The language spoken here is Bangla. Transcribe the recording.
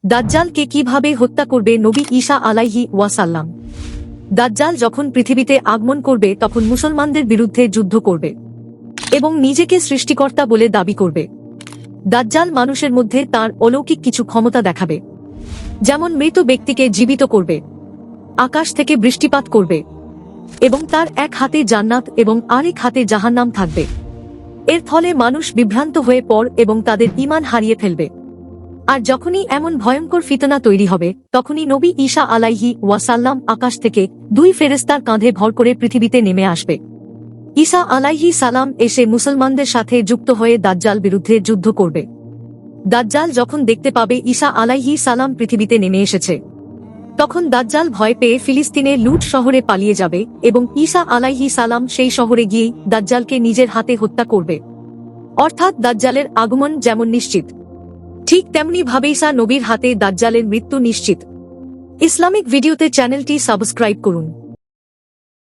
দাজ্জালকে কিভাবে হত্যা করবে নবী ঈসা আলাইহি ওয়াসাল্লাম। দাজ্জাল যখন পৃথিবীতে আগমন করবে তখন মুসলমানদের বিরুদ্ধে যুদ্ধ করবে এবং নিজেকে সৃষ্টিকর্তা বলে দাবি করবে। দাজ্জাল মানুষের মধ্যে তার অলৌকিক কিছু ক্ষমতা দেখাবে, যেমন মৃত ব্যক্তিকে জীবিত করবে, আকাশ থেকে বৃষ্টিপাত করবে এবং তার এক হাতে জান্নাত এবং আরেক হাতে জাহান্নাম থাকবে। এর ফলে মানুষ বিভ্রান্ত হয়ে পড়ে এবং তাদের ঈমান হারিয়ে ফেলবে। আর যখনই এমন ভয়ঙ্কর ফিতনা তৈরি হবে তখনই নবী ঈসা আলাইহি ওয়াসাল্লাম আকাশ থেকে দুই ফেরেশতার কাঁধে ভর করে পৃথিবীতে নেমে আসবে। ঈসা আলাইহি সালাম এসে মুসলমানদের সাথে যুক্ত হয়ে দাজ্জাল বিরুদ্ধে যুদ্ধ করবে। দাজ্জাল যখন দেখতে পাবে ঈসা আলাইহি সালাম পৃথিবীতে নেমে এসেছে, তখন দাজ্জাল ভয় পেয়ে ফিলিস্তিনের লুট শহরে পালিয়ে যাবে এবং ঈসা আলাইহি সালাম সেই শহরে গিয়ে দাজ্জালকে নিজের হাতে হত্যা করবে। অর্থাৎ দাজ্জালের আগমন যেমন নিশ্চিত, ঠিক তেমনি ভাবে ঈসা নবীর হাতে দাজ্জালের মৃত্যু নিশ্চিত। ইসলামিক ভিডিওতে চ্যানেলটি সাবস্ক্রাইব করুন।